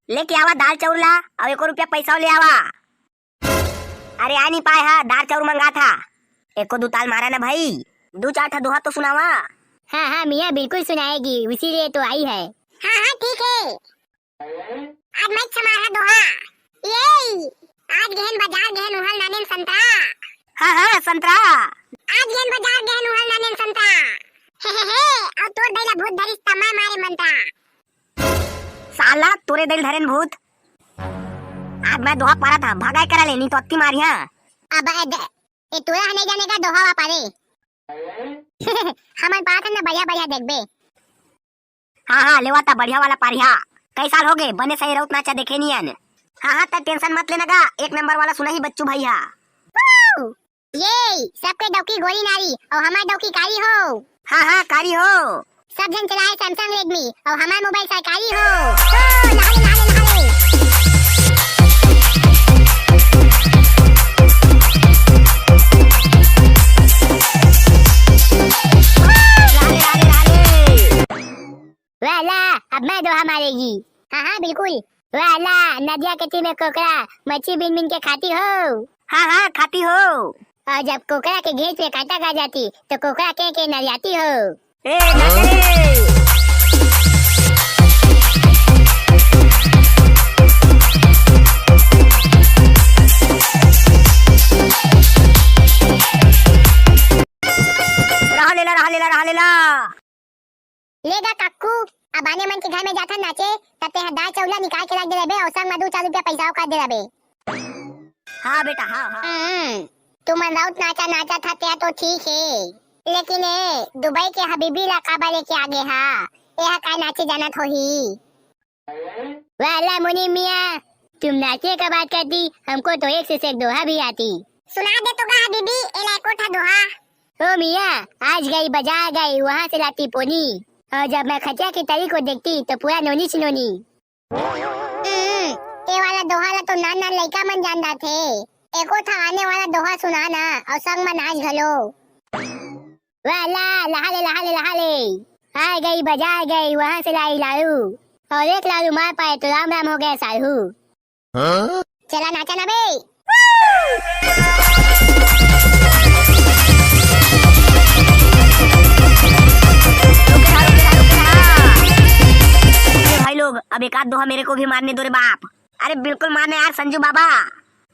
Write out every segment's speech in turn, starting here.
लेके आवा दाल चाउर ला और 1 रुपया पैसा ले आवा। अरे आ नहीं पाए हा, दाल चाउर मंगा था। एको दो ताल मारा ना भाई, 2-4 ठा दोहा तो सुनावा। हाँ हाँ मियाँ बिल्कुल सुनाएगी, इसीलिए तो आई है। हाँ हाँ ठीक है। आज मैं समारा दोहा ये आज गहन बाजार गहन उहल नानेन संतरा। हाँ हाँ संतरा। आज गहन बाजार गहन उहल नानेन संतरा। हे और तोर दैला भूत धरिस तमा मारे मंत्रा। साला तोरे दिल धरेन भूत। आज मैं दोहा पारा था, भगाई करा ले नहीं तो अत्ती मारिया। अब ए तोरा हने जाने का दोहा वा पारे। हमन पात न बढ़िया बढ़िया देखबे। हाँ हाँ लेवाता बढ़िया वाला पारिया। कई साल हो गए बने सही रउत नाचा देखे नियन। हाँ हाँ तब टेंशन मत लेना गा, 1 नंबर वाला सुना ही बच्चू भैया। ये सबके डौकी गोरी नारी और हमार डौकी कारी हो। हाँ हाँ कारी हो। सब जन चलाए सैमसंग रेडमी और हमार मोबाइल सरकारी हो। तो लाले लाले लाले। वाला अब मैं दोहा मारेगी। हाँ हाँ बिल्कुल। वाला नदिया के तीर में कोकरा मच्छी बिन बिन के खाती हो। हाँ हाँ खाती हो। और जब कोकरा के घेच पे कांटा गा जाती तो कोकरा के नरियाती हो। ए नचले। रहा लेला। लेगा काकू अब आने मन के घर में जाता नाचे तते दाल चौला निकाल के रख दे रबे और संग में 2-4 रुपया पैसा का दे रबे। हाँ बेटा हाँ हाँ। तुम राउत नाचा नाचा था त्या तो ठीक है, लेकिन दुबई के हबीबी ला काबा लेके आगे हा यह का नाचे जाना थो ही। वाला मुनी मियाँ तुम नाचे का बात करती, हमको तो एक से एक दोहा भी आती। सुना दे तो गा हबीबी एला कोठा दोहा। ओ मियाँ आज गई बाजार गई वहाँ से लाती पोनी, और जब मैं खटिया की तरी को देखती तो पूरा नोनी चिनोनी। ये वाला दोहा ला तो नान नान लड़का मन जानता थे। एको था आने वाला दोहा सुनाना और संग में नाच घलो। वाला लहाले आ गई बाजार गई वहाँ से लाई लालू, और एक लालू मार पाए तो राम राम हो गए सालू। चला नाचा ना बे। भाई लोग अब एक आध दोहा मेरे को भी मारने दो रे बाप। अरे बिल्कुल मारने यार संजू बाबा।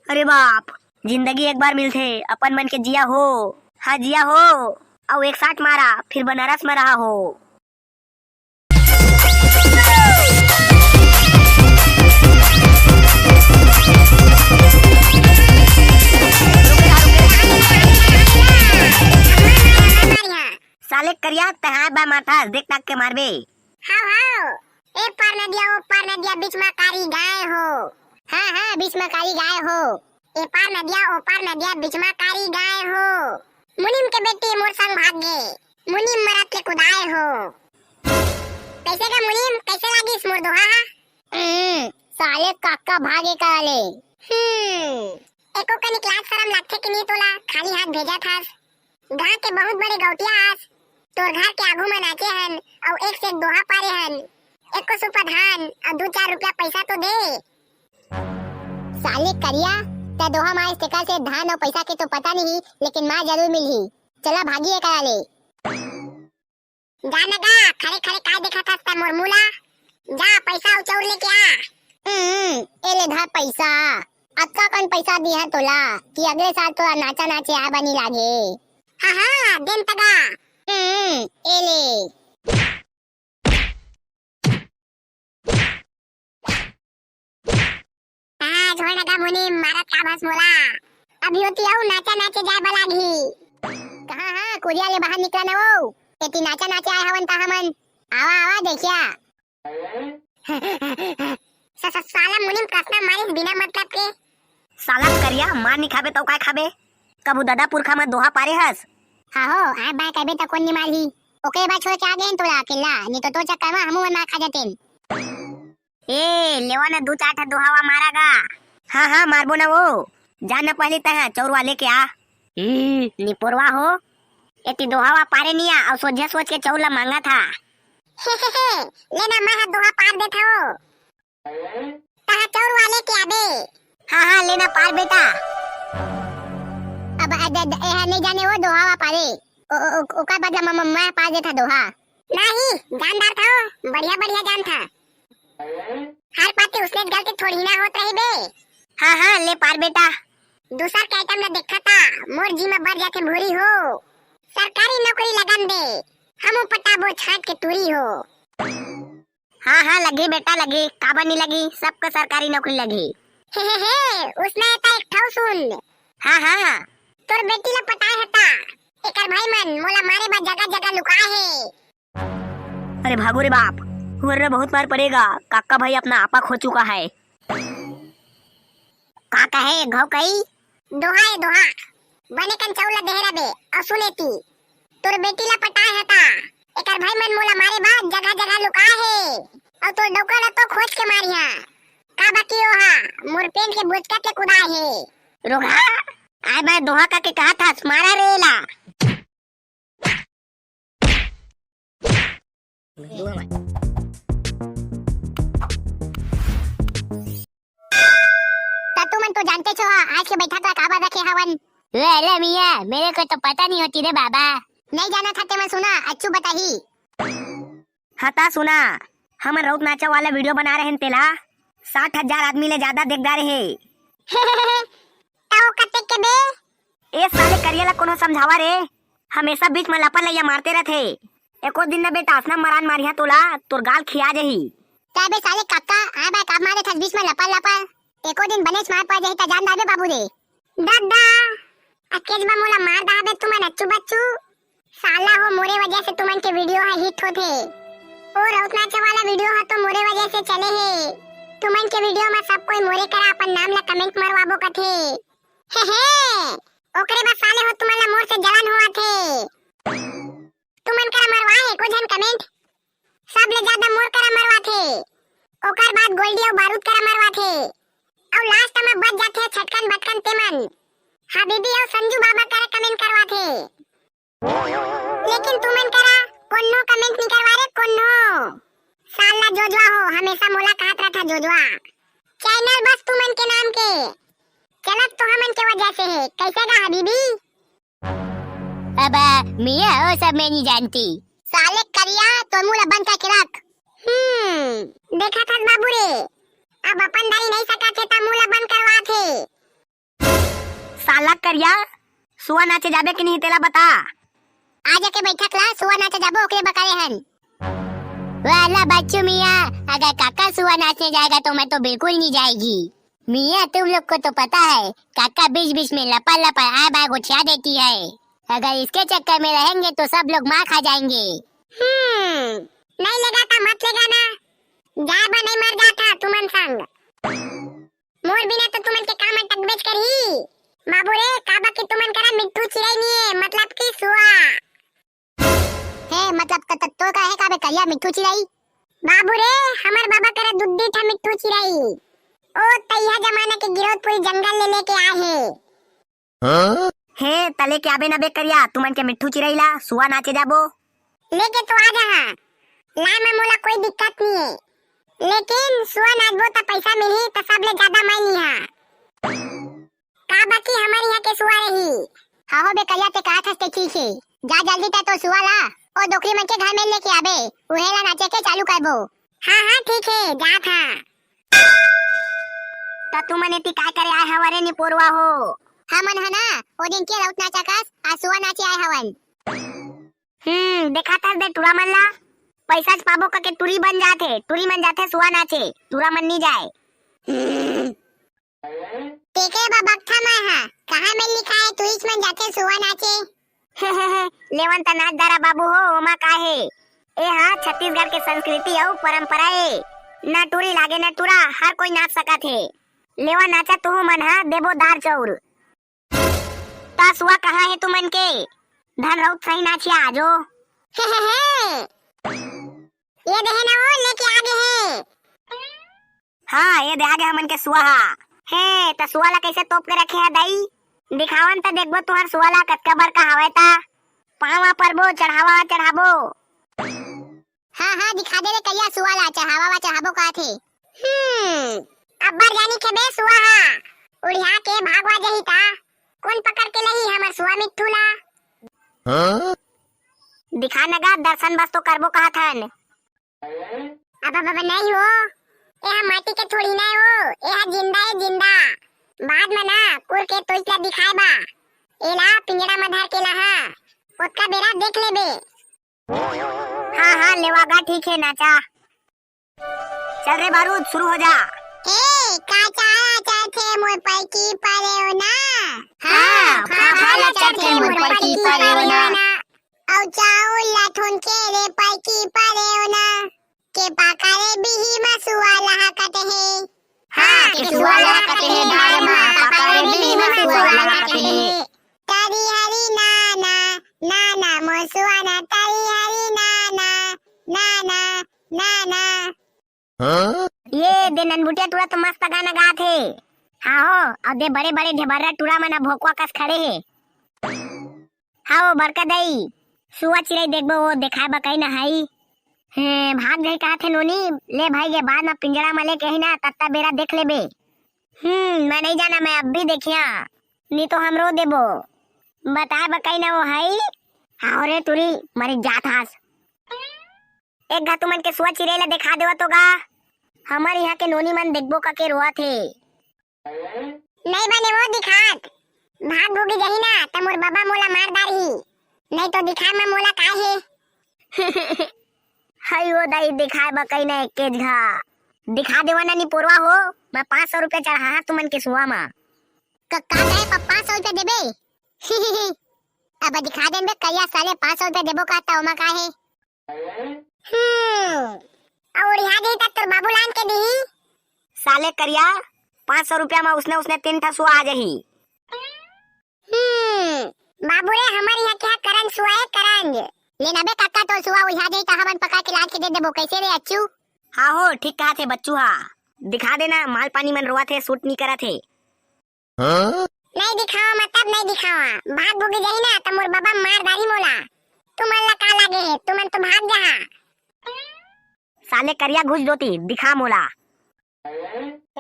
अरे बाप जिंदगी एक बार मिलते अपन मन के जिया हो। हाँ जिया हो और 160 मारा फिर बनारस में रहा हो। साले करिया तहां बा माथा देख ताक के मारबे। हां एक पार नदिया बीच में कारी गाय हो। हाँ बीच में कारी गाय हो। ए पार नदिया ओ पार नदिया बीच में कारी गाय हो। मुनीम के बेटी मोर संग भाग गए, मुनीम मरत ले कुदाए हो। कैसे का मुनीम कैसे लागी इस मोर दोहा। साले काका भागे काले। एको कनी क्लास शर्म लागथे कि नहीं तोला, खाली हाथ भेजा थास। गांव के बहुत बड़े गौटिया आस तोर घर के आगू में नाचे हन और एक से एक दोहा पारे हन। एको सुपा धान और 2-4 रुपया पैसा तो दे। साले करिया ते दोहा मार स्टिकर से धान और पैसा के तो पता नहीं, लेकिन माँ जरूर मिली। चला भागिए करा ले। जा नगा खरे खरे काय देखा था मोर मुला। जा पैसा उचौर लेके आ। एले धा पैसा अक्का कौन पैसा दी है तोला कि अगले साल तो नाचा नाचे आ बनी लागे। हाँ दिन तगा। एले छोड़ नगा मुनी मारत का बस मोला। अभी होती आऊ नाचा नाचे जाए बलागी। कहाँ कुरिया ले बाहर निकला ना वो एती नाचा नाचे आए हवन ता हमन। आवा देखिया। साला मुनीम प्रश्न मारिस बिना मतलब के। साला करिया मार नहीं खाबे तो काय खाबे। कबू दादा पुरखा में दोहा पारे हस। हाँ हो आ बा कहबे तो कोन नहीं मारही। ओके बा छोड़ के आ गए तोला अकेला, नहीं तो चक्कर में हमू ना खा जाते। ए लेवा ने 2-4 ठा दोहावा मारागा। हाँ मारबो ना वो। जाना पहले तह चौरवा लेके आ। निपुरवा हो एती दोहावा पारे निया और सोच के चौला मांगा था। लेना मैं दोहा पार देता हो। तहा चौर वाले के आबे। हाँ हाँ लेना पार बेटा। अब नहीं जाने वो दोहा वा पारे ओका बदला मैं पा देता दोहा। नहीं जानदार था वो, बढ़िया बढ़िया जान था। हर पाते उसने गलती थोड़ी ना होत रही बे। हाँ हाँ ले पार बेटा। दूसर के आइटम ने देखा था मोर जी में बढ़ जाके भूरी हो। सरकारी नौकरी लगन दे हमू पटाबो छाट के तुरी हो। हाँ हाँ लगी बेटा लगी, काबा नहीं लगी, सबको सरकारी नौकरी लगी। हे उसने था एक ठाव सुन। हाँ हाँ तोर बेटी ला पटाए हता एकर भाई मन मोला मारे बा जगह जगह लुकाए है। अरे भागो रे बाप, हुर्रे बहुत मार पड़ेगा। काका भाई अपना आपा खो चुका है। काका है घाव कई दोहा है दोहा बने कन चौला देहरा बे असुलेती। तोर बेटी ला पटाए हता एकर भाई मन मोला मारे बा जगह जगह लुकाए है। और तोर डोका तो खोज के मारिया का बाकी ओहा मोर पेन के बुचका के कुदाए है। रोगा आय मैं दोहा का के कहा था मारा रेला। तुमन तो जानते छो आज के बैठा था काबा रखे हवन। अरे मिया मेरे को तो पता नहीं होती रे बाबा। नहीं जाना था ते मैं सुना अच्छू बताही। हता सुना हम रौत नाचा वाला वीडियो बना रहे हैं तेला 60,000 आदमी ले ज्यादा देखदा रहे। ताऊ कते के बे ए साले करिया ला कोनो समझावा रे, हमेशा बीच में लपन लैया मारते रहथे। एको दिन न बेटा असना मरान मारिया तोला तोर गाल खिया जही। बे साले काका आ बा काब मारे था बीच में लपा एको दिन बनेच मार पा जाही ता जान दाबे बाबू रे। दादा अकेज बा मोला मार दाबे तुमन अच्छू बच्चू। साला हो मोरे वजह से तुमन के वीडियो है हिट होथे। और रौत नाचा वाला वीडियो है तो मोरे वजह से चले है। तुमन के वीडियो में सब कोई मोरे करा अपन नाम ला कमेंट मरवाबो कथे। ओकरे बा साले हो तुमन ला मोर से जलन होआ थे। तुमन करा मरवाए है को जन कमेंट सब ले ज्यादा मोर करा मरवा थे। ओकर बाद गोल्डी और बारूद करा मरवा थे। और लास्ट में बच जाते छटकन बटकन तेमन हबीबी और संजू बाबा करा कमेंट करवा थे। लेकिन तुमन करा कोनो कमेंट नहीं करवा रे कोनो। साला जोजवा हो हमेशा मोला कहत रहा था जोजवा। चैनल बस तुमन के नाम के चलत तो हमन के वजह से है। कैसे गा हबीबी? अब मिया वो सब मैं नहीं जानती। साले करिया तो मुला बंद करके रख। देखा था बाबू रे अब अपन दाई नहीं सका थे ता मुला बंद करवा थे। साला करिया सुआ नाचे जाबे कि नहीं तेला बता। आ जाके बैठा क्लास सुआ नाचे जाबो ओकरे बकाले हन। वाला बच्चू मिया अगर काका सुआ नाचने जाएगा तो मैं तो बिल्कुल नहीं जाएगी। मिया तुम लोग को तो पता है काका बीच बीच में लपा लपा आ बाग उठा देती है। अगर इसके चक्कर में रहेंगे तो सब लोग मार खा जाएंगे। नहीं लगा था मत लेगा ना जाबा नहीं मर जाता तुमन संग। मोर बिना तो तुमन के काम तक बेच कर ही बाबू रे काबा की तुमन करा मिट्टू चिराई नहीं है मतलब की सुआ है मतलब तो का है काबे करिया मिट्टू चिराई। बाबू रे हमार बाबा करा दुद्दी था मिट्टू चिराई। ओ तैया जमाना के गिरोध पूरी जंगल ले लेके आए है। हे तले के आबे न बे करिया तुमन के मिट्टू चिरैला सुआ नाचे जाबो। लेके तो आ जा ला में मोला कोई दिक्कत नहीं है। लेकिन सुआ नाचबो तो पैसा मिली तो सब ले ज्यादा मैं नहीं है। का बाकी हमारे यहाँ के सुआ रही। हाँ हो बे करिया ते कहा था ठीक है जा जल्दी तो सुआ ला और दोकरी मन के घर में लेके आबे उहेला नाचे के चालू करबो। हाँ ठीक है जा था। ता तुमन एती काय करे आए हवारे नि पोरवा हो। हमन है ना ओ दिन के रौत नाचा कस आ सुआ नाचे आए हवन। देखा था दे टुरा मन ला पैसा पाबो का के टुरी बन जाते टुरी मन जाते सुआ नाचे टुरा मन नहीं जाए। तेके बाबा था मैं हां कहां में लिखा है टुरीच मन जाते सुआ नाचे। लेवन ता नाच दारा बाबू हो ओमा का है ए हां छत्तीसगढ़ के संस्कृति और परंपरा है। ना टुरी लागे ना टुरा हर कोई नाच सका थे। लेवा नाचा तू मन हा देबो दार चौर ता सुआ कहां है तुमन के धन रौत सही नाचिया आजो। ये देहे ना वो लेके आगे है। हाँ ये दे आगे हमन के सुआ है ता सुआ ला कैसे तोप के रखे है दाई दिखावन ता देखबो तुहार सुआ ला कतका बड़का हवे ता पावा परबो चढ़ाबो। हाँ दिखा दे रे कहिया सुआ ला चढ़ावा चढ़ाबो का थे। अब्बर जानी के बे सुआ हा उड़िया के भागवा जही ता कौन पकड़ के लही हमर सुआ मिठूला। दिखा नगा दर्शन बस तो करबो कहा थन। अब नहीं हो ए हम माटी के थोड़ी ना हो ए हा जिंदा है जिंदा। बाद में ना कुल के तोइला दिखाए बा एला पिंजरा में धर के लहा ओतका बेरा देख लेबे। हाँ लेवागा ठीक है नाचा। चल रे बारूद शुरू हो जा। ए काचा चाचे मोर पैकी परे हो ना। हाँ, फाफाला चाचे मोर पैकी परे हो ना। औ चाउ लाथुन के रे पैकी परे हो ना के पाकारे बिही मसुआ लहा कटे है। हाँ, के सुआ लहा कटे है डाल मा पाकारे बिही मसुआ लहा कटे है। तरी हरी नाना नाना मसुआ ना तरी हरी नाना नाना नाना। ये दे ननबुटिया टूरा तो मस्त गाना गा थे। हाँ हो और दे बड़े बड़े ढेबर्रा टूरा मना भोकवा कस खड़े है। हाँ वो बरका दई सुआ चिड़ै देखबो वो देखाए बा कहीं ना हाई। भाग गई कहा थे नोनी ले भाई ये बाद में पिंजरा में ले कहीं ना तत्ता बेरा देख लेबे। मैं नहीं जाना मैं अब भी देखिया नहीं तो हमरो देबो बताए बा कहीं ना वो हाई। हाँ रे टूरी मरी जात हास एक घा तुमन के सुआ चिड़ै ला दिखा देवा तो गा हमारे यहाँ के नोनी मन देखबो का के रोआ थे। नहीं बने वो दिखात भाग भोगी जही ना त मोर बाबा मोला मार दारही नहीं तो दिखा में मोला काहे। हाय वो दाई दिखाए बा कहीं ना एक घा दिखा देवा ना नी पोरवा हो मैं 500 रुपया चढ़ा तुमन के सुआ मा। कक्का कहे 500 रुपया देबे। अब दिखा देन बे कहिया साले 500 रुपया देबो का ता ओमा काहे। और यहाँ दे तक तोर बाबू लान के दी साले करिया 500 रुपया में उसने 3 ठा सुआ आ जही। बाबू रे हमारे यहाँ क्या करन सुआ है करन लेना बे काका तो सुआ यहाँ दे ता हमन पका के लाद के दे देबो कैसे रे अच्छू। हाँ हो ठीक कहा थे बच्चू हा दिखा देना माल पानी मन रोआ थे सूट नहीं करा थे। नहीं दिखावा मतलब नहीं दिखावा भाग भोगी जही ना त मोर बाबा मार दारी मोला तुमन ला का लागे है तुमन तो भाग जा। साले करिया घुस जोती दिखा मोला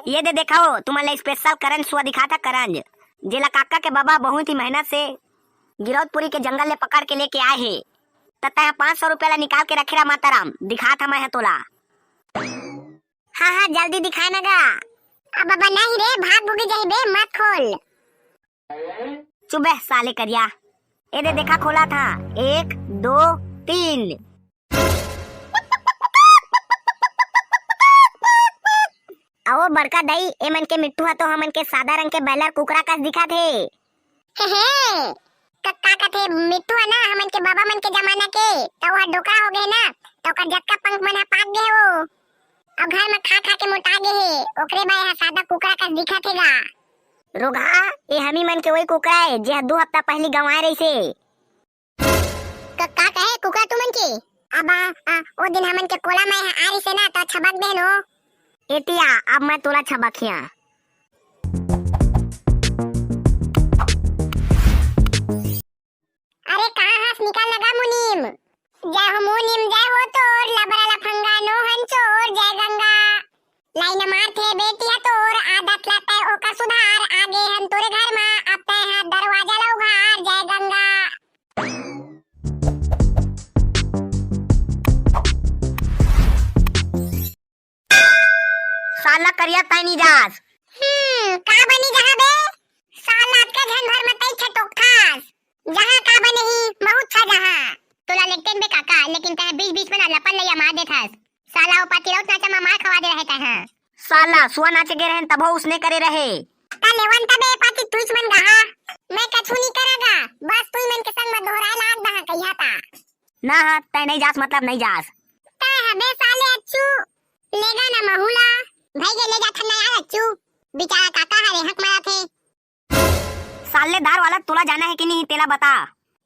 ये दे देखाओ तुम्हारे स्पेशल करन सुआ दिखाता करंज जेला काका के बाबा बहुत ही मेहनत से गिरौदपुरी के जंगल ले पकड़ के लेके आए है तथा 500 रुपया ला निकाल के रखे रहा माताराम दिखा था मैं तोला। हाँ जल्दी दिखाए ना गा। अब बाबा नहीं रे भाग भोगी जही बे मत खोल। चुबे साले करिया ये दे देखा खोला था 1 2 3। आओ बड़का दई ए मन के मिट्टू तो हमन के सादा रंग के बैलर कुकरा कस दिखा थे। कक्का कथे मिट्टू है ना हमन के बाबा मन के जमाना के तो वह डोका हो गए ना तो का जक्का पंख मन पाक गए वो अब घर में खा खा के मोटा गए है ओकरे बा यह सादा कुकरा कस दिखा थेगा। रोगा ये हमी मन के वही कुकरा है जे 2 हफ्ता पहले गंवाए रही से। कक्का कहे कुकरा तुमन के अब ओ दिन हमन के कोला में आ रही से ना तो छबक देनो एतिया अब मैं तोला छबकिया। अरे कहाँ हाथ निकाल लगा मुनीम जय हो मुनीम जय हो तोर लबरा लफंगा नो हंचोर जय गंगा लाइन मार थे बेटिया तोर आदत लाते ओका सुधार आगे हम तोरे घर में अब ते है दरवाजा लो घार जय गंगा। साला करिया ताई जास का बनी जहां बे साला का झन भर में तई छटोक थास जहां का बने ही बहुत था जहां तोला लेकिन बे काका लेकिन तह बीच में ना लपन लैया मार देथास साला ओ पाती रोट नाचा मार खवा दे रहता है। साला सुआ नाचे गे रहन तब उसने करे रहे ता लेवन तबे पाती तुझ मन गहा मैं कछु नहीं करेगा बस तू मन के संग में दोहराए लाग दहा कहिया ता ना तय नहीं जास मतलब नहीं जास ता हबे साले अच्छू लेगा ना महुला भाई के ले जा थन्ना यार अच्छू बेचारा काका हरे हक मारा थे। सालेदार वाला तोला जाना है कि नहीं तेला बता।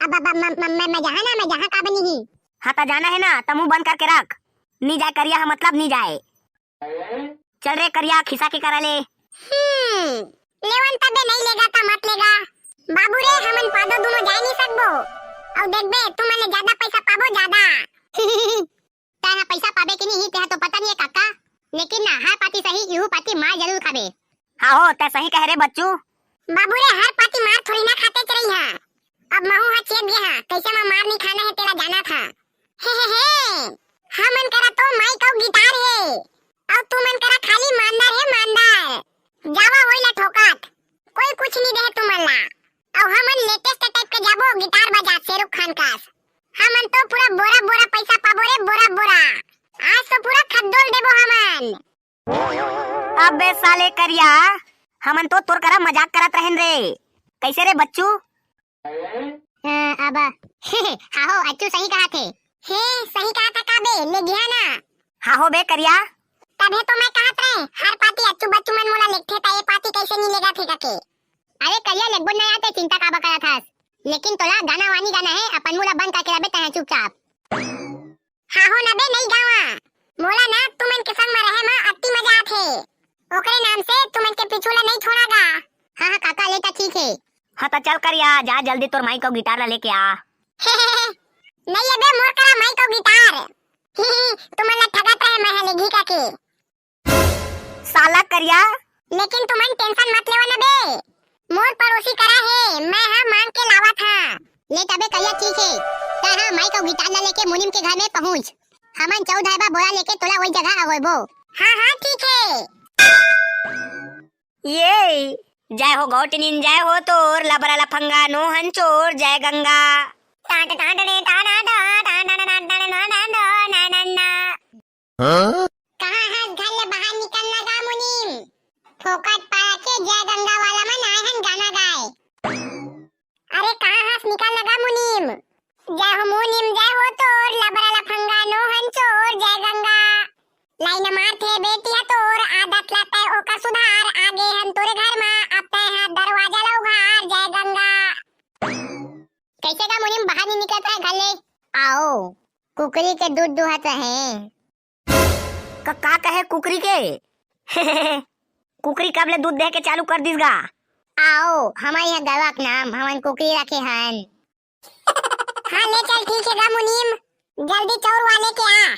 अब मैं जहां का बनी ही हाँ ता जाना है ना तो मुंह बंद करके रख नहीं जाए करिया मतलब नहीं जाए। चल रे करिया खिसा के करा ले। लेवन तबे नहीं लेगा ता मत लेगा बाबू रे हमन पादो दोनों जाए नहीं सकबो और देख बे तू मने ज्यादा पैसा पाबो ज्यादा। तेरा पैसा पाबे कि नहीं तेरा तो पता नहीं है काका लेकिन ना हर पाती सही इहू पाती मार जरूर खाबे। हाँ हो तै सही कह रे बच्चू। बाबू रे हर पाती मार थोड़ी ना खाते चरई हां। अब महू हा चेत गया हां, कैसे में मार नहीं खाना है तेरा जाना था। हे हां मन करा तो माइक और गिटार है और तू मन करा खाली मानदार है मानदार। जावा होइला ठोकात कोई कुछ नहीं दे तुमला। और हमन लेटेस्ट टाइप के जाबो गिटार बजा शेरुख खान कास। हमन तो पूरा बोरा बोरा पैसा पाबो रे बोरा बोरा। आज तो पूरा खद्दोल देबो हमन। अबे साले करिया हमन तो तोर करा मजाक करत रहन रे। कैसे रे बच्चू? अब हाँ हो अच्छू सही कहा थे। हे सही कहा था काबे ले गया ना। हाँ हो बे करिया। तबे तो मैं कहत रहे हर पाती अच्छू बच्चू मन मोला लिखथे ता ये पाती कैसे नहीं लेगा थे के। अरे करिया लेगबो ना आते चिंता काबा करा थास। लेकिन तोला गाना वानी गाना है अपन मुला बंद करके रबे तहे चुपचाप। हाँ हो ना बे नहीं गावा। मोला ना तुमन के संग में रहे मा अति मजा आथे। ओकरे नाम से तुमन के पिछुला नहीं छोड़ागा। हाँ हाँ काका लेता ठीक है। हाँ तो चल करिया जा जल्दी तोर माइक और गिटार ला लेके आ। नहीं अबे मोर करा माइक और गिटार। तुमन ला ठगत रहे मैं ले घी का के। साला करिया। लेकिन तुमन टेंशन मत लेवा ना बे। मोर पड़ोसी करा है मैं हाँ मांग के लावा था। ले तबे करिया ठीक है। ता हाँ माइक और गिटार ला लेके मुनीम के घर में पहुंच। हमन 14 बोरा लेके तोला वही जगह आवेबो। हाँ हाँ ठीक है। ये जय हो गौटनिन जय हो तोर लबरा लफंगा नो हंचोर जय गंगा। टाट टाट रे टाटा टाटा टाटा ना ना। कहाँ है घर ले बाहर निकलना गा मुनीम। फोकट पाया के जय गंगा वाला मन आए हन गाना गाए। अरे कहाँ हस निकल लगा मुनीम। जय हो मुनीम जय हो तोर लबरा लफंगा नो हंचोर जय गंगा। लाइन मार थे बेटिया तोर आदत लाते ओका सुधार आगे हम तोरे घर में अपने है दरवाजा लो घार जय गंगा। कैसे का मुनीम बाहर नहीं निकलता है घर ले। आओ कुकरी के दूध दुहत है। का कहे कुकरी के? कुकरी कब ले दूध दे के चालू कर दीसगा। आओ हमारे यहाँ गवा के नाम हमन कुकरी रखे हन। हाँ ले चल ठीक है गा मुनीम जल्दी चौर वाले के आ।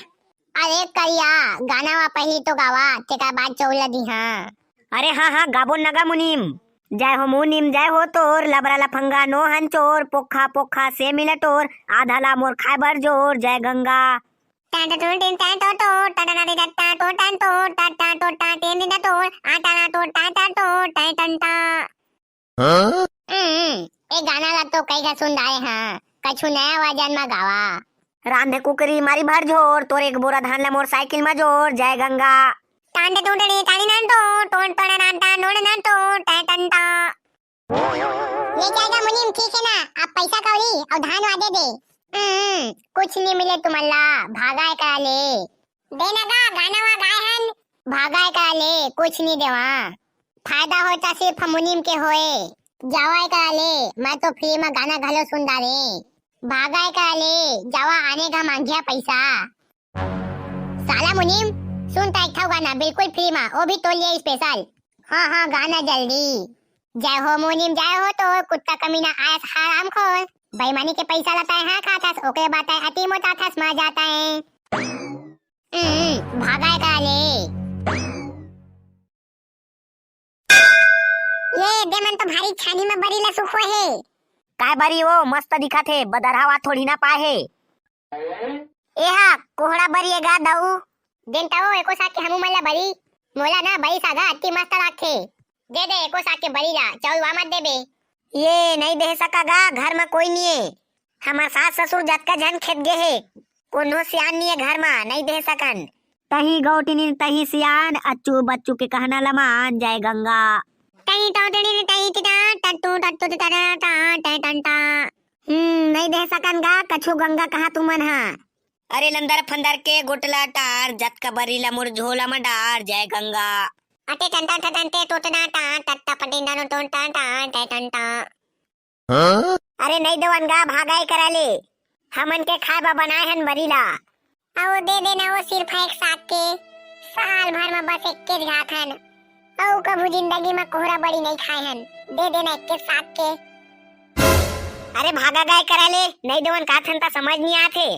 अरे करिया गाना वा पहली तो गावा तेका बाद चौला दी हाँ। अरे हाँ हाँ गाबो नगा मुनीम। जय हो मुनीम जय हो तोर लबरा लफंगा नो हंचोर पोखा पोखा से मिलटोर आधा ला मोर खाए बर जोर जय गंगा। टाटा टो टिन टाटा टो टाटा ना टाटा टो टाटा टो टाटा टो टाटे दिन टो आटा ना टो टाटा टो टाटंटा। ए गाना ला तो कई का सुन आए हाँ कछु नया वाजन में गावा। रांधे कुकरी मारी भर झोर तोर एक बोरा धान ला मोर साइकिल में जोर जय गंगा। टांडे टोटड़ी टाड़ी ना टो टोट टोड़ा ना टा नोड़ ना टो टाटंटा। ले जाएगा मुनीम ठीक है ना। आप पैसा कौड़ी और धान वादे दे। कुछ नहीं मिले तुम्हारा भागाए करा ले। देना गा गाना वा गाए हन। भागाए करा ले कुछ नहीं देवा। फायदा होता सिर्फ मुनीम के होए। जावाए करा ले मैं तो फ्री में गाना घलो सुन डाले। भागाए करा ले जावा आने का मांगिया पैसा। साला मुनीम सुन ता एक गाना बिल्कुल फ्री में वो भी तो लिए स्पेशल। हाँ हाँ गाना जल्दी। जय हो मुनीम जय हो तो कुत्ता कमीना आया हराम खोर। बेईमानी के पैसा लाता है हाँ खातास ओके बात है अति मोटा थास मार जाता है। भागाए करा ले। ये देमन तो भारी छानी में बड़ी ला सुखो है। काय बरी वो मस्त दिखा थे बदरहावा थोड़ी ना पाए। एहा कोहड़ा बरी गा दऊ। देनता वो एको साथ के हमू मल्ला बरी। मोला ना बरी सागा अति मस्त लागथे। दे दे एको साथ के बरी ला चौवा मत देबे। ये नहीं दे सकागा घर में कोई नहीं है। हमार सास ससुर जतका जन खेत गे है कोनो सियान नहीं है घर में नहीं दे सकन। तही गौटिनी तही सियान अच्चू बच्चू के कहना लमान जय गंगा। टई टोटड़ी टई टिटा टट्टू टट्टू टिटा टा टा टंटा। नहीं दे सकन गा कछु गंगा कहा तुमन हा। अरे लंदर फंदर के गोटला टार जत का बरीला मुर झोला में डार जय गंगा। अटे टंटा टंटे टोटना टा टट्टा पटिंडा नो टोंटा टा टा टंटा। अरे नहीं देवन गा भागाई करा ले हमन के खाए बनाए हन बरीला। आओ दे देना वो सिर्फ एक साथ के साल भर में बस एक के घात हन। आओ कभी जिंदगी में कोहरा बड़ी नहीं खाए हन दे देना एक के साथ के। अरे भागा गाय करा ले नहीं देवन का थन ता समझ नहीं आथे।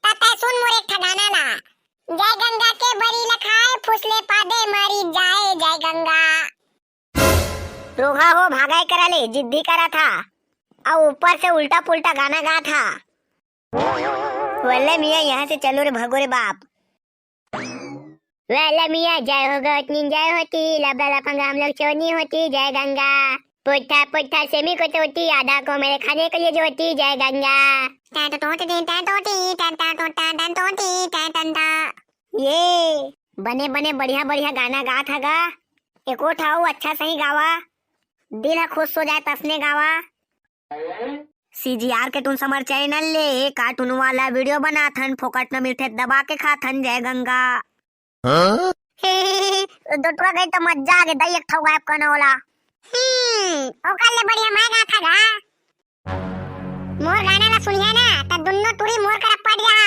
ताता सुन मोर एक ठगाना ला जय गंगा के बरी लखाए फुसले पादे मरी जाए जय गंगा। रोगा वो भागाई करा ले जिद्दी करा था और ऊपर से उल्टा पुल्टा गाना गा था। वल्ले मियाँ यहाँ से चलो रे भगो रे बाप। वाला मियाँ जय हो गौतनी जय होती लबा लफंगा हम लोग चोनी होती जय गंगा। पुट्ठा पुट्ठा सेमी को तोती आधा को मेरे खाने के लिए जो होती जय गंगा। ये बने बने बढ़िया बढ़िया गाना गा था गा। एको ठाऊ अच्छा सही गावा दिल है खुश हो जाए तसने गावा। सीजीआर के टून समर चैनल ले कार्टून वाला वीडियो बना थन फोकट न मिलते दबा के खा थन जय गंगा। दोटवा गई तो मजा आ गई दई एक ठौ गायब करना वाला। ओकर ले बढ़िया मैं गा था गा। मोर गाना ला सुनिया ना त दुन्नो टुरी मोर कर पड़ जा।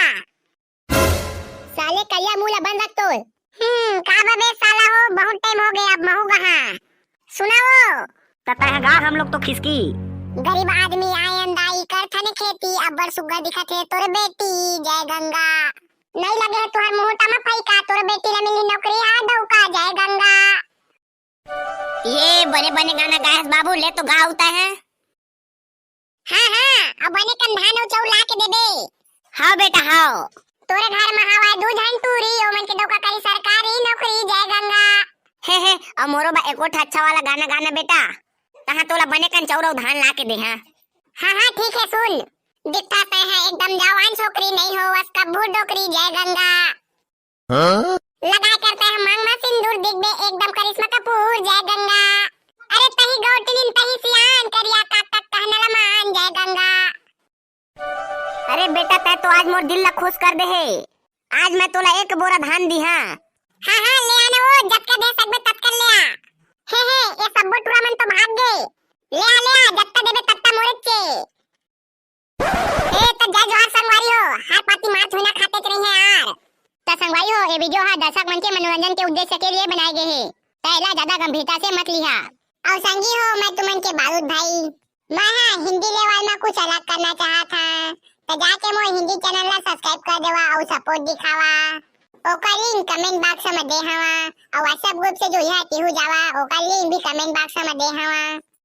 साले कहिया मुंह बंद रख तो। का बे साला हो बहुत टाइम हो गया अब महू कहां सुनाओ। तता है गा हम लोग तो खिसकी। गरीब आदमी आए अंदाई कर थने खेती अब्बर सुग्गा दिखत है तोरे बेटी जय गंगा। नहीं लगे है तुहर मुहटा में फैका तोरे बेटी ला मिली नौकरी आ दौका जय गंगा। ये बने बने गाना गायस बाबू ले तो गा होता है। हाँ अब बने कन धान और चाउर ला के देबे। हाँ बेटा हाँ। तोरे घर में हवा दूध हन टूरी ओमन के डोका करी सरकारी नौकरी जय गंगा। हे अब मोरो बा एको अच्छा वाला गाना गाना बेटा कहाँ तोला बने कन चाउर धान ला के दे। हाँ ठीक है सुन। दिखता ते है एकदम जवान छोकरी नहीं हो उसका बूढ़ डोकरी जय गंगा। लगाए करते हैं मांग में सिंदूर दिख दे एकदम करिश्मा कपूर जय गंगा। अरे तही गौटनिन तही सियान करिया काटक कहनला मान जय गंगा। अरे बेटा तै तो आज मोर दिल ला खुश कर दे है। आज मैं तोला एक बोरा धान दी हाँ। हाँ ले आना वो जब का दे सकबे तब कर ले आ। ये सब बुटुरा मन तो भाग गए। ले आ जब का देबे तब ता मोरे चे। तो जय जोहार संगवारी हो हर पाती मार छुना खाते च रही है यार। तो संगवारी हो ये वीडियो है दर्शक मन के मनोरंजन के उद्देश्य के लिए बनाए गए हैं। पहला ज्यादा गंभीरता से मत लिया। और संगी हो मैं तुमन के बारूद भाई। मैं हिंदी लेवल में कुछ अलग करना चाहा था तो जाके मोर हिंदी चैनल ला सब्सक्राइब कर देवा और सपोर्ट दिखावा। ओकर लिंक कमेंट बॉक्स में दे हवा और व्हाट्सएप ग्रुप से जो है तिहु जावा ओकर लिंक भी कमेंट बॉक्स में दे हवा।